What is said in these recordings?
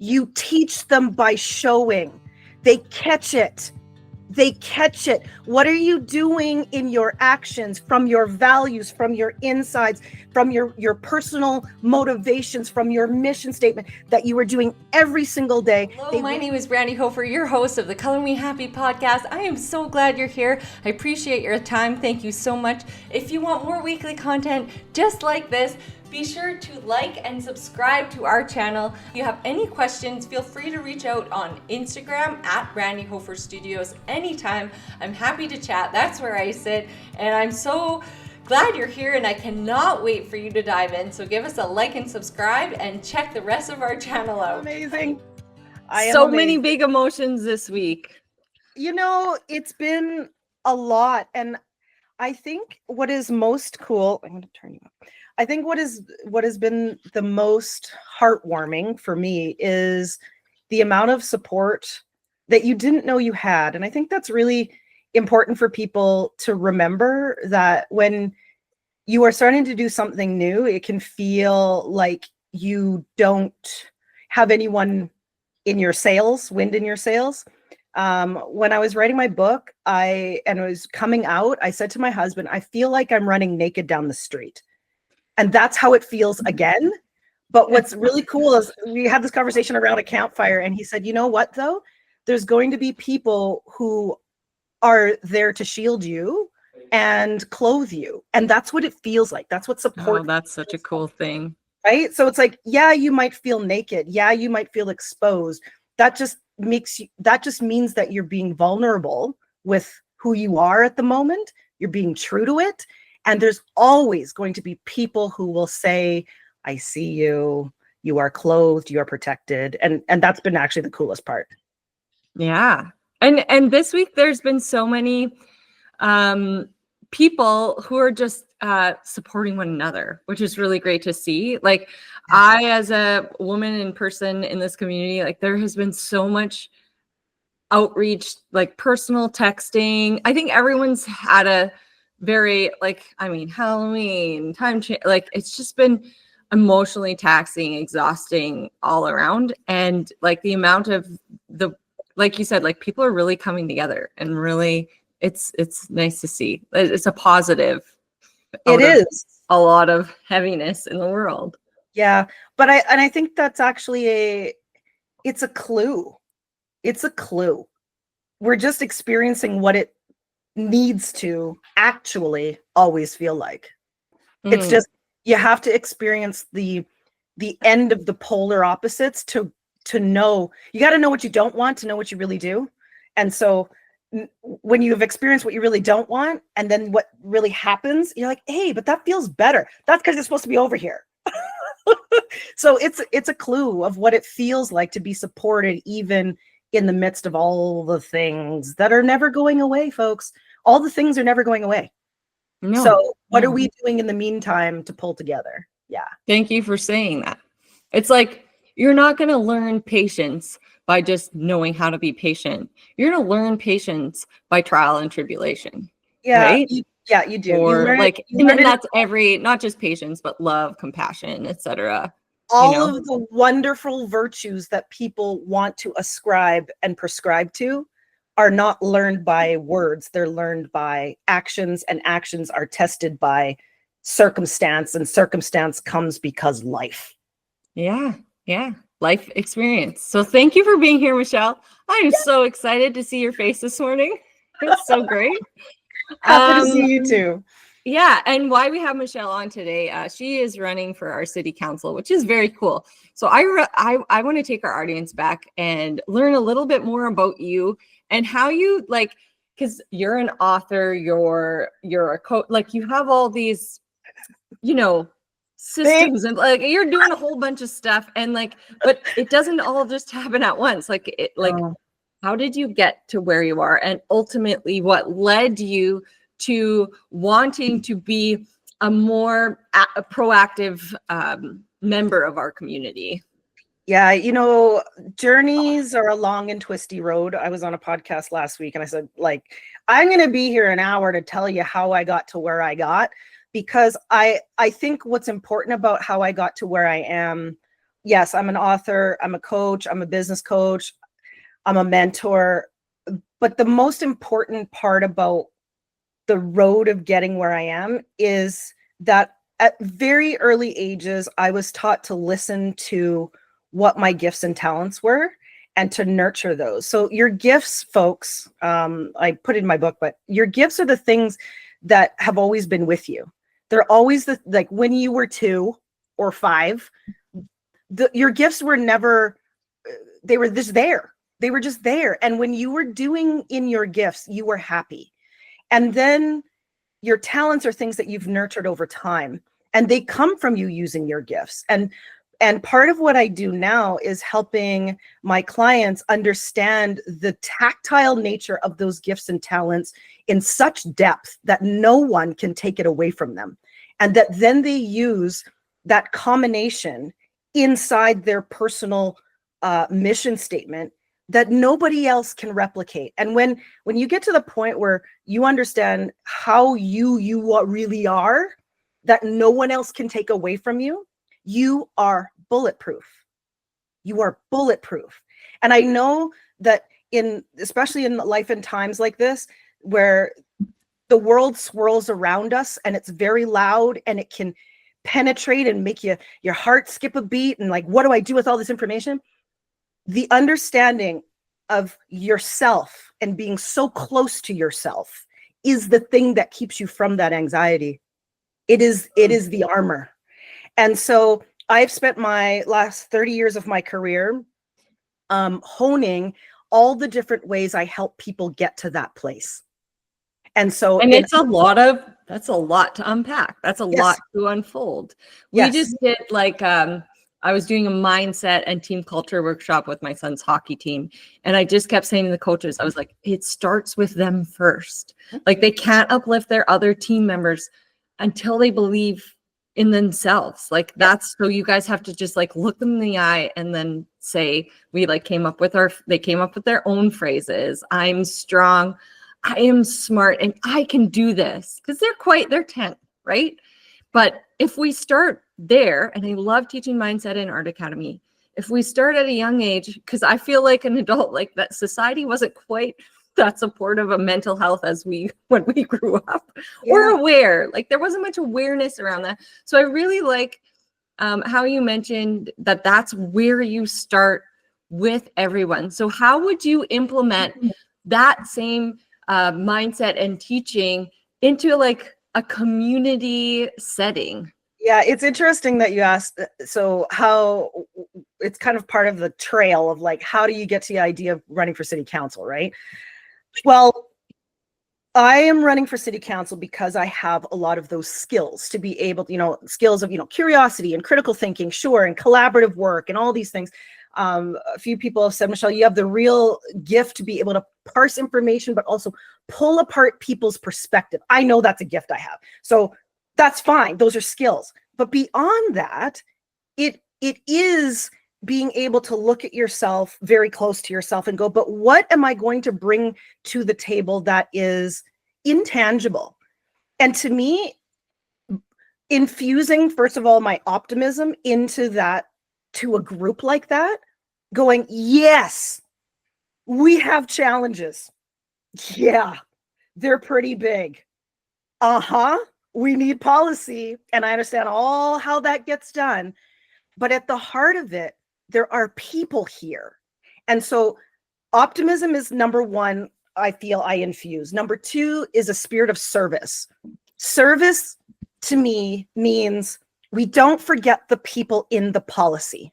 You teach them by showing. They catch it. They catch it. What are you doing in your actions, from your values, from your insides, from your personal motivations, from your mission statement that you are doing every single day? Hello, my name is Brandi Hofer, your host of the Color Me Happy podcast. I am so glad you're here. I appreciate your time. Thank you so much. If you want more weekly content just like this, be sure to like and subscribe to our channel. If you have any questions, feel free to reach out on Instagram at Brandi Hofer Studios anytime. I'm happy to chat. That's where I sit. And I'm so glad you're here, and I cannot wait for you to dive in. So give us a like and subscribe and check the rest of our channel out. Amazing. So many big emotions this week. You know, it's been a lot. And I think what is most cool, I'm going to turn you up. I think what has been the most heartwarming for me is the amount of support that you didn't know you had. And I think that's really important for people to remember, that when you are starting to do something new, it can feel like you don't have anyone in your sails, wind in your sails. When I was writing my book, and it was coming out, I said to my husband, I feel like I'm running naked down the street. And that's how it feels again. But what's really cool is we had this conversation around a campfire, and he said, you know what, though? There's going to be people who are there to shield you and clothe you. And that's what it feels like. That's what support. Oh, that's such a cool thing. Right? So it's like, yeah, you might feel naked. Yeah, you might feel exposed. That just means that you're being vulnerable with who you are at the moment. You're being true to it. And there's always going to be people who will say, I see you, you are clothed, you are protected. And that's been actually the coolest part. Yeah. And this week there's been so many people who are just supporting one another, which is really great to see. Like, I, as a woman and person in this community, like, there has been so much outreach, like personal texting. I think everyone's had a very, Halloween time change, like, it's just been emotionally taxing, exhausting all around. And like the amount of like you said, like, people are really coming together, and really it's nice to see. It's a positive. It is a lot of heaviness in the world. Yeah. But I think that's actually it's a clue. It's a clue. We're just experiencing what it needs to actually always feel like. It's just, you have to experience the end of the polar opposites to know. You got to know what you don't want to know what you really do. And so when you've experienced what you really don't want, and then what really happens, you're like, hey, but that feels better. That's because it's supposed to be over here. So it's a clue of what it feels like to be supported, even in the midst of all the things that are never going away, folks. All the things are never going away. No. So what are we doing in the meantime to pull together? Yeah. Thank you for saying that. It's like, you're not going to learn patience by just knowing how to be patient. You're going to learn patience by trial and tribulation. Yeah. Right? You do. Or and then that's not just patience, but love, compassion, etc. All of the wonderful virtues that people want to ascribe and prescribe to are not learned by words. They're learned by actions, and actions are tested by circumstance, and circumstance comes because life. Yeah. Life experience. So thank you for being here, Michelle. I'm so excited to see your face this morning. It's so great. Happy to see you too. Yeah, and why we have Michelle on today, she is running for our city council, which is very cool. So I want to take our audience back and learn a little bit more about you and how you, like, because you're an author, you're a coach, like, you have all these, systems, and like, you're doing a whole bunch of stuff, and like, but it doesn't all just happen at once. How did you get to where you are, and ultimately what led you to wanting to be a more proactive member of our community? Yeah, journeys are a long and twisty road. I was on a podcast last week, and I said, like, I'm going to be here an hour to tell you how I got to where I got, because I think what's important about how I got to where I am yes, I'm an author, I'm a coach, I'm a business coach, I'm a mentor. But the most important part about the road of getting where I am is that at very early ages, I was taught to listen to what my gifts and talents were and to nurture those. So your gifts, folks, I put in my book, but your gifts are the things that have always been with you. They're always like when you were 2 or 5, your gifts were never, they were just there. They were just there. And when you were doing in your gifts, you were happy. And then your talents are things that you've nurtured over time, and they come from you using your gifts. And part of what I do now is helping my clients understand the tactile nature of those gifts and talents in such depth that no one can take it away from them. And that then they use that combination inside their personal mission statement that nobody else can replicate. And when you get to the point where you understand how you really are, that no one else can take away from you, you are bulletproof. You are bulletproof. And I know that especially in life and times like this, where the world swirls around us and it's very loud and it can penetrate and make your heart skip a beat and like, what do I do with all this information? The understanding of yourself and being so close to yourself is the thing that keeps you from that anxiety. It is the armor. And so I've spent my last 30 years of my career honing all the different ways I help people get to that place. And so that's a lot to unpack. That's a lot to unfold. We just did I was doing a mindset and team culture workshop with my son's hockey team. And I just kept saying to the coaches, I was like, it starts with them first. Like they can't uplift their other team members until they believe in themselves. Like that's, so you guys have to just like look them in the eye and then say, they came up with their own phrases. I'm strong. I am smart and I can do this, because they're 10, right? But if we start there, and I love teaching mindset in Art Academy, if we start at a young age, because I feel like an adult, like that society wasn't quite that supportive of mental health as when we grew up, or aware, like there wasn't much awareness around that. So I really like how you mentioned that that's where you start with everyone. So how would you implement that same mindset and teaching into like a community setting? Yeah, it's interesting that you asked. So how it's kind of part of the trail of like, how do you get to the idea of running for city council, right? Well, I am running for city council because I have a lot of those skills to be able to, skills of, curiosity and critical thinking, sure, and collaborative work and all these things. A few people have said, Michelle, you have the real gift to be able to parse information, but also pull apart people's perspective. I know that's a gift I have. So that's fine. Those are skills. But beyond that, it is being able to look at yourself very close to yourself and go, but what am I going to bring to the table that is intangible? And to me, infusing, first of all, my optimism into that, to a group like that, going, yes, we have challenges. Yeah, they're pretty big. We need policy, and I understand all how that gets done. But at the heart of it, there are people here. And so optimism is number one, I feel I infuse. Number two is a spirit of service. Service to me means we don't forget the people in the policy.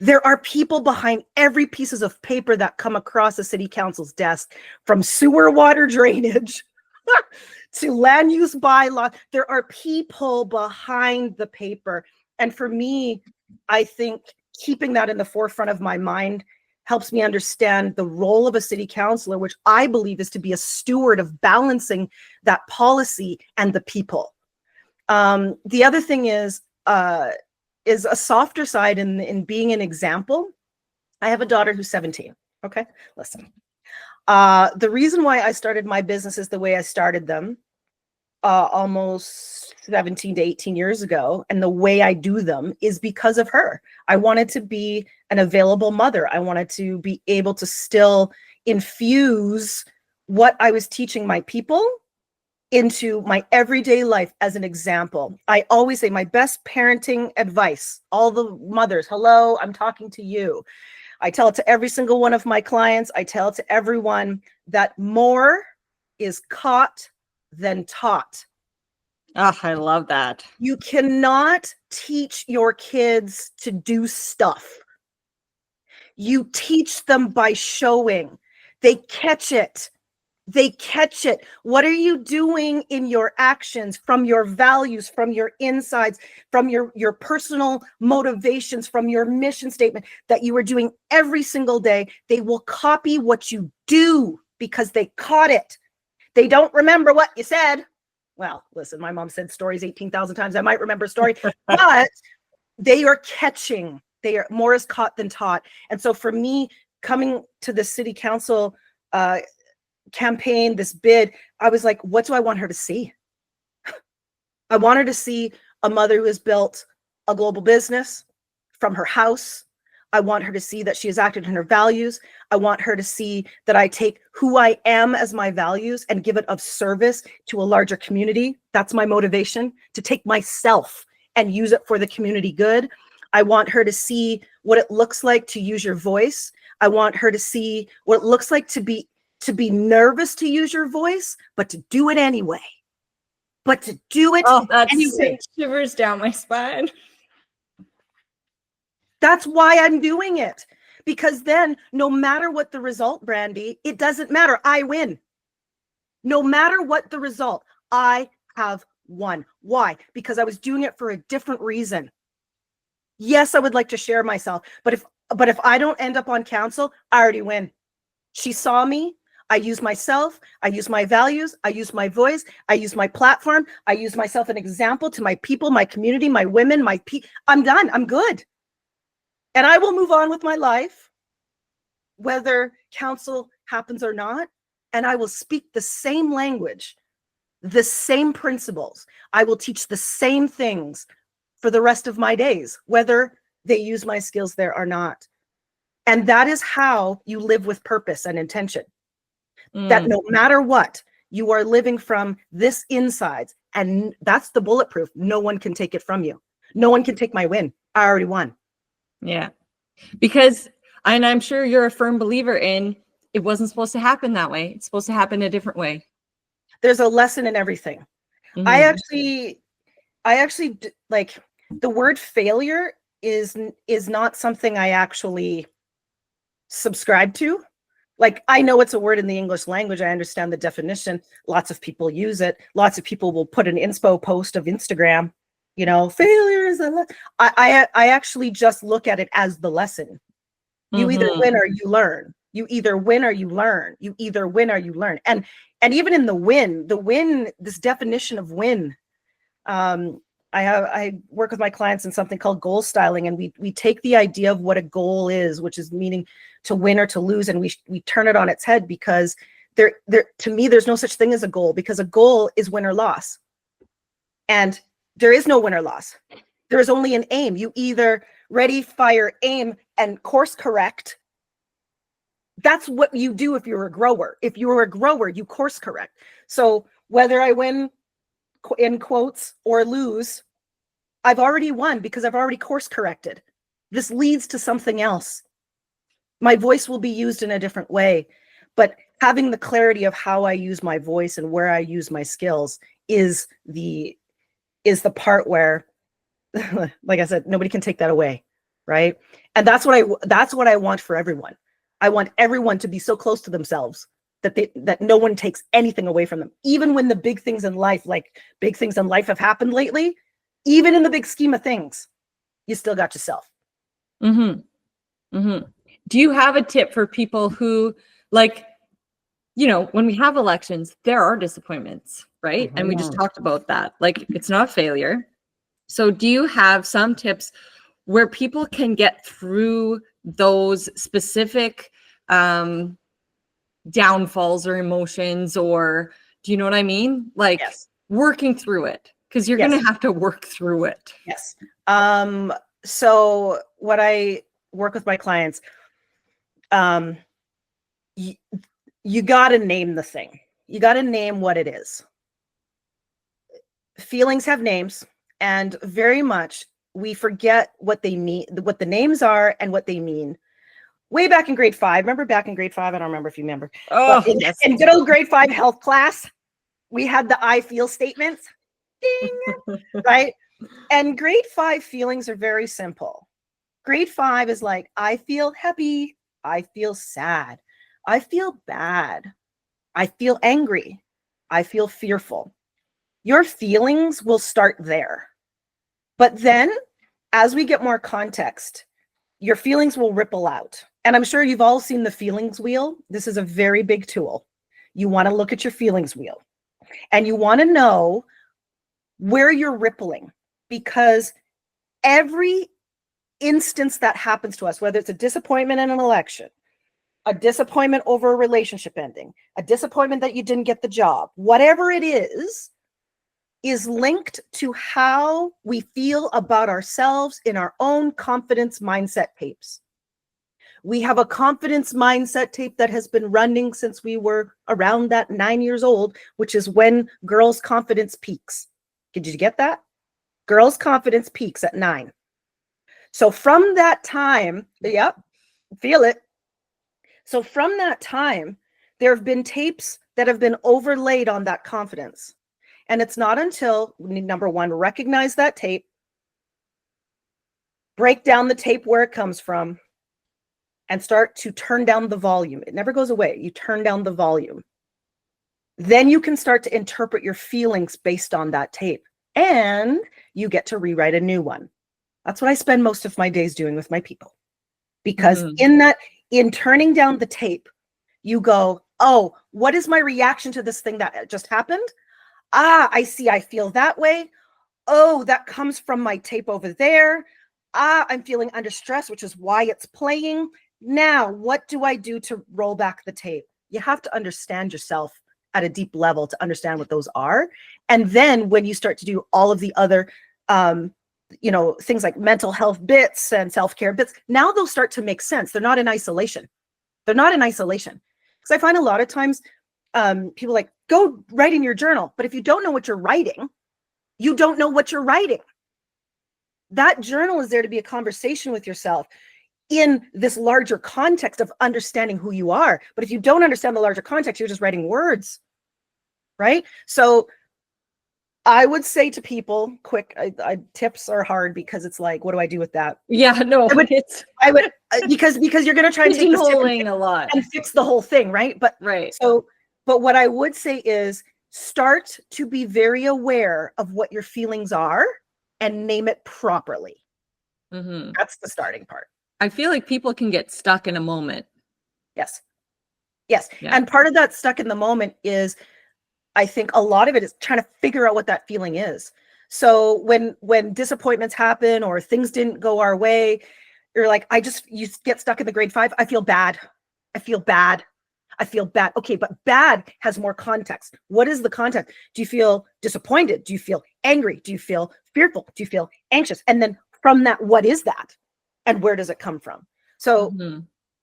There are people behind every pieces of paper that come across the city council's desk, from sewer water drainage to land use bylaw. There are people behind the paper. And for me, I think keeping that in the forefront of my mind helps me understand the role of a city councilor, which I believe is to be a steward of balancing that policy and the people. The other thing is a softer side in being an example. I have a daughter who's 17. Okay, listen. The reason why I started my businesses the way I started them almost 17 to 18 years ago. And the way I do them is because of her. I wanted to be an available mother. I wanted to be able to still infuse what I was teaching my people into my everyday life as an example. I always say my best parenting advice, all the mothers, hello, I'm talking to you. I tell it to every single one of my clients. I tell it to everyone that more is caught than taught. Oh, I love that. You cannot teach your kids to do stuff. You teach them by showing. They catch it. They catch it. What are you doing in your actions, from your values, from your insides, from your personal motivations, from your mission statement that you are doing every single day? They will copy what you do because they caught it. They don't remember what you said. Well, listen, my mom said stories 18,000 times. I might remember a story, but they are catching. They are more is caught than taught. And so for me, coming to the city council campaign, this bid, I was like, what do I want her to see? I want her to see a mother who has built a global business from her house. I want her to see that she has acted in her values. I want her to see that I take who I am as my values and give it of service to a larger community. That's my motivation, to take myself and use it for the community good. I want her to see what it looks like to use your voice. I want her to see what it looks like to be nervous to use your voice, but to do it anyway. But to do it anyway. Sent shivers down my spine. That's why I'm doing it. Because then no matter what the result, Brandi, it doesn't matter. I win. No matter what the result, I have won. Why? Because I was doing it for a different reason. Yes, I would like to share myself, but if I don't end up on council, I already win. She saw me. I use myself. I use my values. I use my voice. I use my platform. I use myself an example to my people, my community, my women, I'm done. I'm good. And I will move on with my life, whether council happens or not. And I will speak the same language, the same principles. I will teach the same things for the rest of my days, whether they use my skills there or not. And that is how you live with purpose and intention. That no matter what, you are living from this inside. And that's the bulletproof. No one can take it from you. No one can take my win. I already won. Yeah. Because, and I'm sure you're a firm believer in, it wasn't supposed to happen that way. It's supposed to happen a different way. There's a lesson in everything. Mm-hmm. I actually like the word failure is not something I actually subscribe to. Like, I know it's a word in the English language. I understand the definition. Lots of people use it. Lots of people will put an inspo post of Instagram, failure is I actually just look at it as the lesson. You either win or you learn. You either win or you learn. You either win or you learn. And even in the win, this definition of win, I work with my clients in something called goal styling, and we take the idea of what a goal is, which is meaning to win or to lose, and we turn it on its head, because there to me there's no such thing as a goal, because a goal is win or loss, and there is no win or loss. There is only an aim. You either ready, fire, aim, and course correct. That's what you do if you're a grower. If you're a grower, you course correct. So whether I win in quotes or lose, I've already won because I've already course corrected. This leads to something else. My voice will be used in a different way, but having the clarity of how I use my voice and where I use my skills is the part where, like I said, nobody can take that away, right? And that's what I want for everyone. I want everyone to be so close to themselves that no one takes anything away from them. Even when the big things in life, have happened lately, even in the big scheme of things, you still got yourself. Do you have a tip for people who, when we have elections, there are disappointments, right? And we just talked about that. Like, it's not failure. So do you have some tips where people can get through those specific downfalls or emotions, or do you know what I mean? Like, yes. working through it, because you're Yes. going to have to work through it. Yes. So what I work with my clients, you got to name the thing. You got to name what it is. Feelings have names, and very much we forget what they mean, what the names are and what they mean. Way back in grade 5, remember back in grade 5? I don't remember if you remember. Oh, But in good old grade 5 health class, we had the I feel statements. Ding, right? And grade 5 feelings are very simple. Grade 5 is like, I feel happy. I feel sad. I feel bad. I feel angry. I feel fearful. Your feelings will start there. But then as we get more context, your feelings will ripple out. And I'm sure you've all seen the feelings wheel. This is a very big tool. You want to look at your feelings wheel and you want to know where you're rippling, because every instance that happens to us, whether it's a disappointment in an election, a disappointment over a relationship ending, a disappointment that you didn't get the job, whatever it is linked to how we feel about ourselves in our own confidence mindset tapes. We have a confidence mindset tape that has been running since we were around that 9 years old, which is when girls' confidence peaks. Did you get that? Girls' confidence peaks at 9. So from that time, yep, feel it. So from that time, there have been tapes that have been overlaid on that confidence. And it's not until, number one, recognize that tape, break down the tape where it comes from, and start to turn down the volume. It never goes away. You turn down the volume. Then you can start to interpret your feelings based on that tape. And you get to rewrite a new one. That's what I spend most of my days doing with my people. Because in turning down the tape, you go, oh, what is my reaction to this thing that just happened? Ah, I see, I feel that way. Oh, that comes from my tape over there. Ah, I'm feeling under stress, which is why it's playing. Now, what do I do to roll back the tape? You have to understand yourself at a deep level to understand what those are. And then when you start to do all of the other, things like mental health bits and self-care bits, now they'll start to make sense. They're not in isolation. Because I find a lot of times people like, go write in your journal. But if you don't know what you're writing, you don't know what you're writing. That journal is there to be a conversation with yourself in this larger context of understanding who you are. But if you don't understand the larger context, you're just writing words, right? So I would say to people, quick, tips are hard because it's like, what do I do with that? Yeah, no, I would because you're going to try and take this pigeonholing a lot and fix the whole thing, right? But what I would say is start to be very aware of what your feelings are and name it properly. Mm-hmm. That's the starting part. I feel like people can get stuck in a moment. Yes. Yeah. And part of that stuck in the moment is, I think a lot of it is trying to figure out what that feeling is. So when disappointments happen or things didn't go our way, you're like, you get stuck in the grade 5. I feel bad. Okay, but bad has more context. What is the context? Do you feel disappointed? Do you feel angry? Do you feel fearful? Do you feel anxious? And then from that, what is that? And where does it come from? So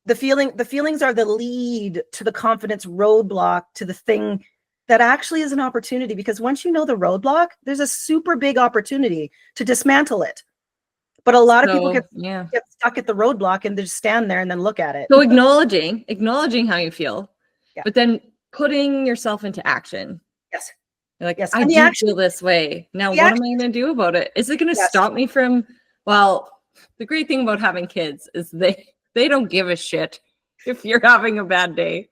the feelings are the lead to the confidence roadblock, to the thing that actually is an opportunity, because once you know the roadblock, there's a super big opportunity to dismantle it. But a lot of people get stuck at the roadblock and they just stand there and then look at it. So acknowledging how you feel, but then putting yourself into action. Yes. You're like, I do feel this way. Now, what am I going to do about it? Is it going to stop me from, the great thing about having kids is they don't give a shit if you're having a bad day.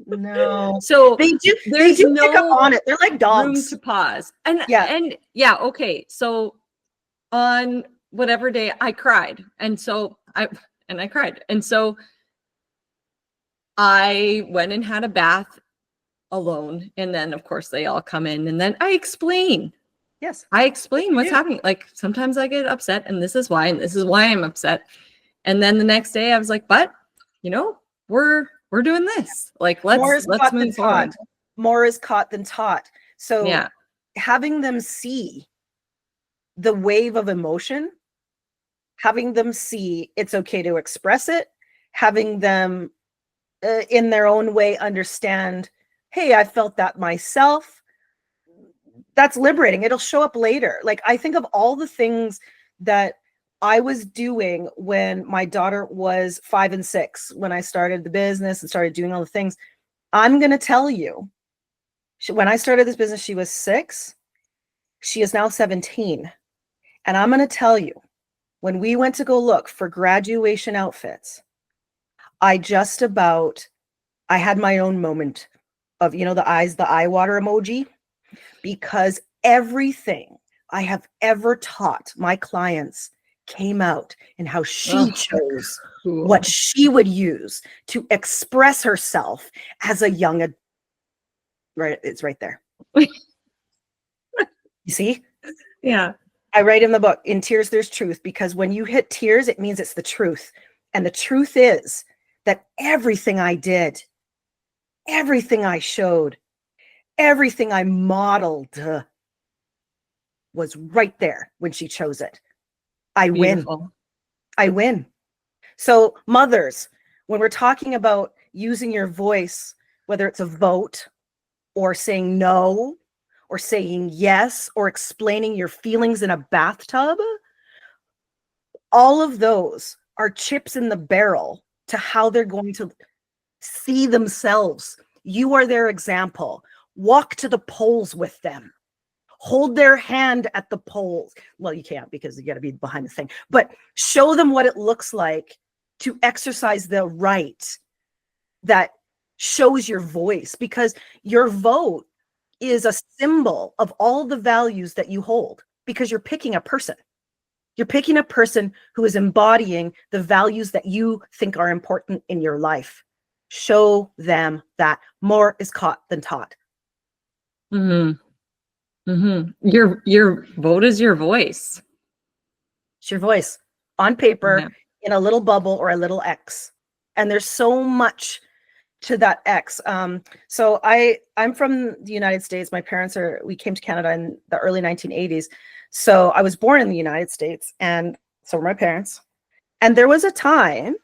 No. So they do pick up on it. They're like dogs. Room to pause. Okay. So on whatever day I cried. And so I cried. And so I went and had a bath alone. And then of course they all come in and then I explain. Yes. I explain what's happening. Like sometimes I get upset and this is why I'm upset. And then the next day I was like, but we're doing this. Like let's move forward. More is caught than taught. So having them see the wave of emotion, having them see it's okay to express it, having them in their own way understand, hey, I felt that myself. That's liberating. It'll show up later. Like, I think of all the things that I was doing when my daughter was 5 and 6, when I started the business and started doing all the things. I'm going to tell you, when I started this business, she was 6. She is now 17. And I'm going to tell you, when we went to go look for graduation outfits, I had my own moment of, the eye water emoji, because everything I have ever taught my clients came out in how she chose what she would use to express herself as a young adult. Right, it's right there. You see? Yeah. I write in the book, in tears, there's truth, because when you hit tears, it means it's the truth. And the truth is that everything I did, everything I showed, everything I modeled was right there when she chose it. I Beautiful. win. So mothers, when we're talking about using your voice, whether it's a vote or saying no or saying yes or explaining your feelings in a bathtub, all of those are chips in the barrel to how they're going to see themselves. You are their example. Walk to the polls with them. Hold their hand at the polls. Well, you can't, because you got to be behind the thing, but show them what it looks like to exercise the right that shows your voice, because your vote is a symbol of all the values that you hold, because you're picking a person. You're picking a person who is embodying the values that you think are important in your life. Show them that more is caught than taught. Mm-hmm. Mm-hmm. Your vote is your voice. It's your voice on paper, in a little bubble or a little X. And there's so much to that X. So I'm from the United States. My parents we came to Canada in the early 1980s. So I was born in the United States, and so were my parents. And there was a time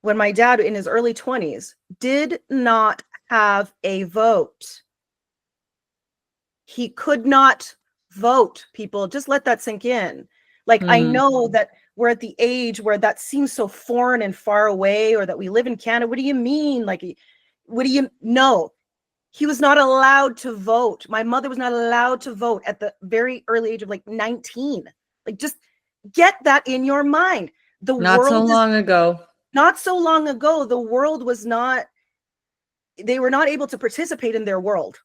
when my dad, in his early 20s, did not have a vote. He could not vote, people. Just let that sink in. Like, I know that we're at the age where that seems so foreign and far away, or that we live in Canada. What do you mean? Like, what do you know? He was not allowed to vote. My mother was not allowed to vote at the very early age of like 19. Like, just get that in your mind. Not so long ago, the world was not, they were not able to participate in their world.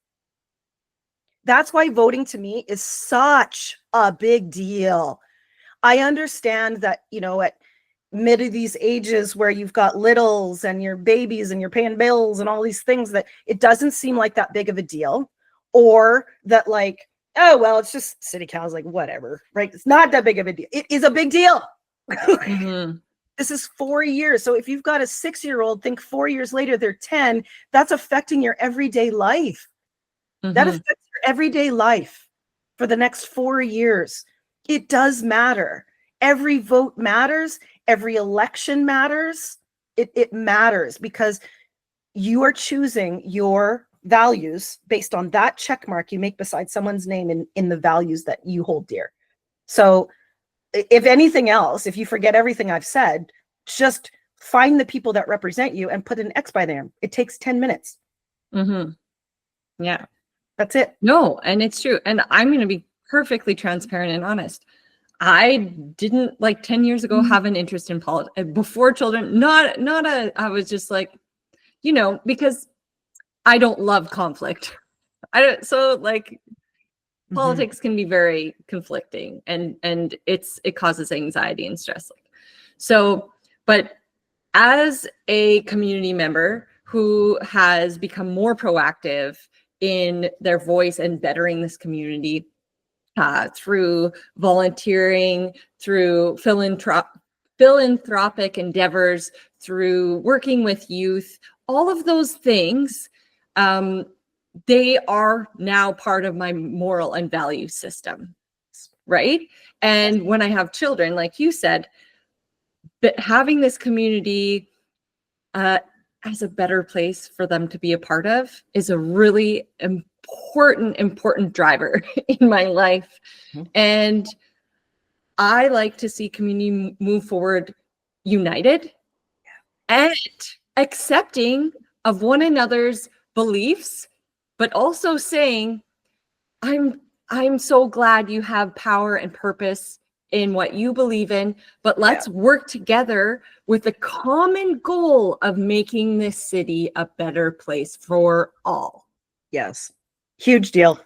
That's why voting to me is such a big deal. I understand that, at mid of these ages where you've got littles and your babies and you're paying bills and all these things, that it doesn't seem like that big of a deal, or that, like, oh, well, it's just city council, like, whatever, right? It's not that big of a deal. It is a big deal. This is 4 years. So if you've got a 6-year-old, think 4 years later, they're 10, that's affecting your everyday life. That affects your everyday life for the next 4 years. It does matter. Every vote matters. Every election matters. It matters, because you are choosing your values based on that check mark you make beside someone's name in the values that you hold dear. So if anything else, if you forget everything I've said, just find the people that represent you and put an X by them. It takes 10 minutes. Yeah. That's it. No, and it's true. And I'm going to be perfectly transparent and honest. I didn't, like, 10 years ago, have an interest in politics before children. I was just like, because I don't love conflict. Politics can be very conflicting, and it causes anxiety and stress. So, but as a community member who has become more proactive in their voice and bettering this community, through volunteering, through philanthropic endeavors, through working with youth, all of those things, they are now part of my moral and value system, right? And when I have children, like you said, that having this community as a better place for them to be a part of is a really important driver in my life. And I like to see community move forward united and accepting of one another's beliefs, but also saying, I'm so glad you have power and purpose in what you believe in, but let's work together with the common goal of making this city a better place for all. Yes. Huge deal.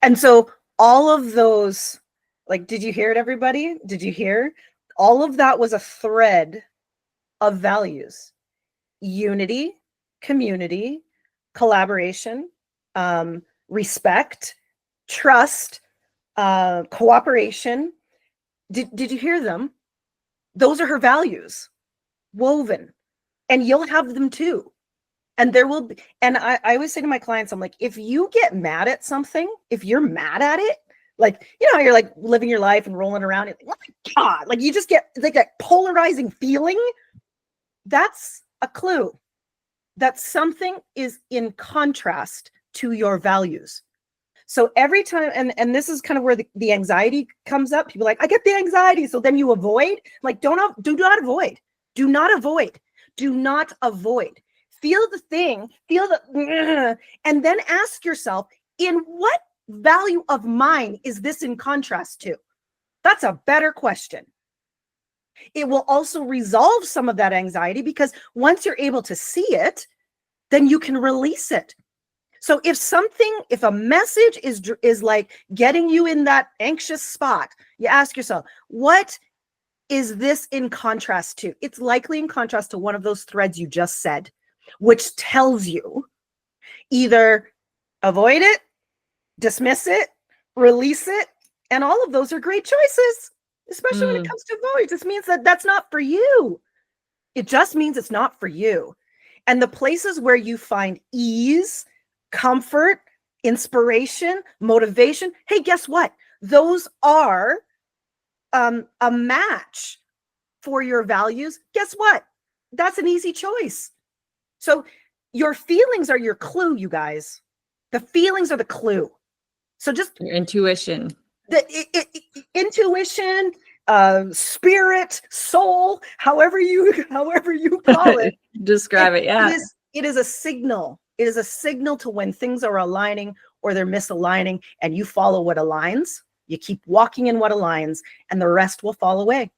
And so all of those, like, did you hear it, everybody? Did you hear? All of that was a thread of values: unity, community, collaboration, respect, trust, cooperation. Did you hear them? Those are her values woven, and you'll have them too. And there will be, and I always say to my clients, I'm like, if you get mad at something, if you're mad at it, like, you know, you're like living your life and rolling around, and, oh my God, like you just get like that polarizing feeling. That's a clue that something is in contrast to your values. So every time, and this is kind of where the anxiety comes up. People are like, I get the anxiety. So then you avoid. Like, do not avoid. Do not avoid. Do not avoid. Feel the thing, feel the, and then ask yourself, in what value of mine is this in contrast to? That's a better question. It will also resolve some of that anxiety, because once you're able to see it, then you can release it. So if a message is like getting you in that anxious spot, you ask yourself, what is this in contrast to? It's likely in contrast to one of those threads you just said, which tells you either avoid it, dismiss it, release it. And all of those are great choices, especially when it comes to avoid. This means that that's not for you. It just means it's not for you. And the places where you find ease, comfort, inspiration, motivation, hey, guess what? Those are a match for your values. Guess what? That's an easy choice. So your feelings are your clue, you guys. The feelings are the clue. So just your intuition. Intuition, spirit, soul, however you call it. Describe it. Yeah. It is a signal. It is a signal to when things are aligning or they're misaligning, and you follow what aligns. You keep walking in what aligns, and the rest will fall away.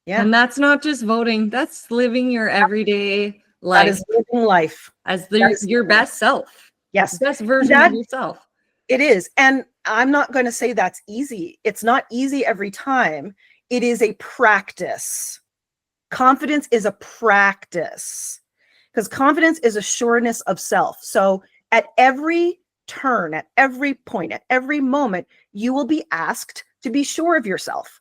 Yeah. And that's not just voting. That's living your everyday life. That is living life as your best self. Yes. Best version of yourself. It is. And I'm not going to say that's easy. It's not easy every time. It is a practice. Confidence is a practice, because confidence is a sureness of self. So at every turn, at every point, at every moment, you will be asked to be sure of yourself.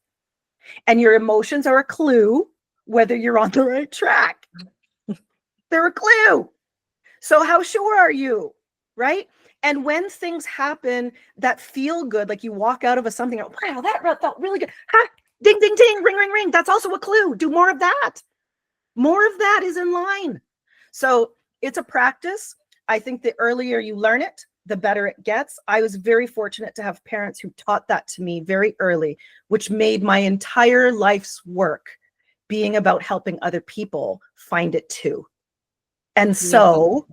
And your emotions are a clue whether you're on the right track. They're a clue. So how sure are you? Right? And when things happen that feel good, like you walk out of something, wow, that felt really good. Ha, ding, ding, ding, ring, ring, ring. That's also a clue. Do more of that. More of that is in line. So it's a practice. I think the earlier you learn it, the better it gets. I was very fortunate to have parents who taught that to me very early, which made my entire life's work being about helping other people find it too. And so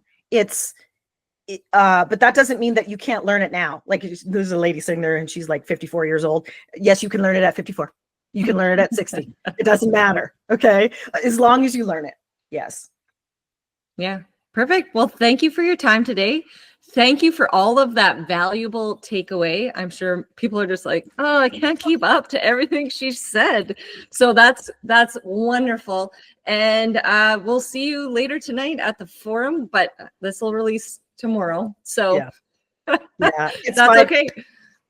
but that doesn't mean that you can't learn it now. Like, there's a lady sitting there and she's like 54 years old. Yes, you can learn it at 54. You can learn it at 60. It doesn't matter. Okay. As long as you learn it. Yes. Yeah. Perfect. Well, thank you for your time today. Thank you for all of that valuable takeaway. I'm sure people are just like, oh, I can't keep up to everything she said. So that's wonderful. And we'll see you later tonight at the forum, but this will release tomorrow. So yeah, it's that's fine. okay.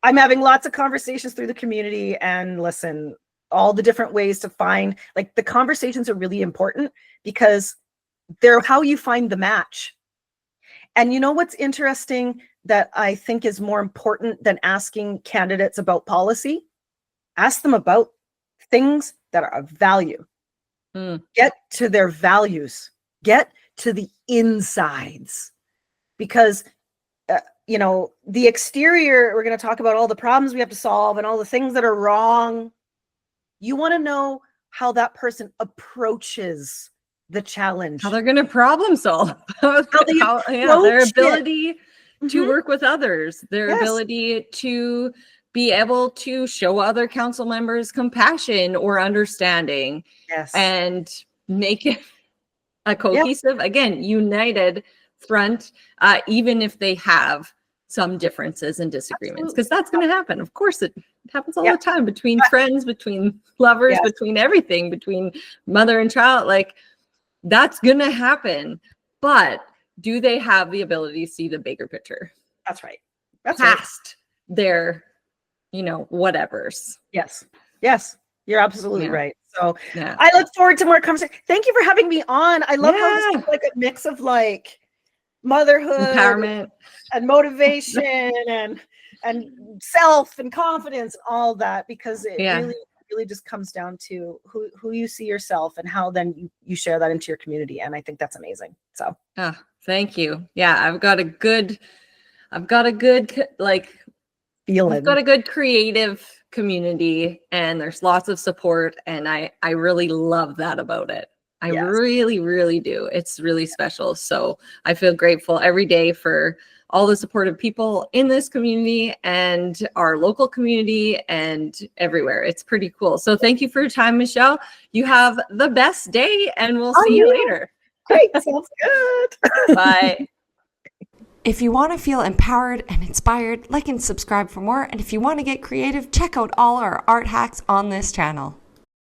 I'm having lots of conversations through the community, and listen, all the different ways to find, like, the conversations are really important because they're how you find the match. And you know what's interesting? that I think is more important than asking candidates about policy. Ask them about things that are of value. Get to their values. Get to the insides. Because, the exterior, we're going to talk about all the problems we have to solve and all the things that are wrong. You want to know how that person approaches the challenge. How they're going to problem solve. Their ability to work with others, their ability to be able to show other council members compassion or understanding, and make it a cohesive, again, united front, even if they have some differences and disagreements, because that's going to happen. Of course, it happens all the time between friends, between lovers, between everything, between mother and child. Like, that's going to happen. But do they have the ability to see the bigger picture? That's right. That's past their, whatevers. Yes. You're absolutely right. So I look forward to more conversation. Thank you for having me on. I love how this is like a mix of like motherhood, empowerment, and motivation, and self and confidence, all that, because it really just comes down to who you see yourself and how then you share that into your community. And I think that's amazing. So thank you. Yeah, I've got a good like feeling. I've got a good creative community, and there's lots of support, and I really love that about it. I really, really do. It's really special. So I feel grateful every day for all the supportive people in this community and our local community and everywhere. It's pretty cool. So thank you for your time, Michelle. You have the best day, and we'll see you later. Great. Sounds good. Bye. If you want to feel empowered and inspired, like and subscribe for more. And if you want to get creative, check out all our art hacks on this channel.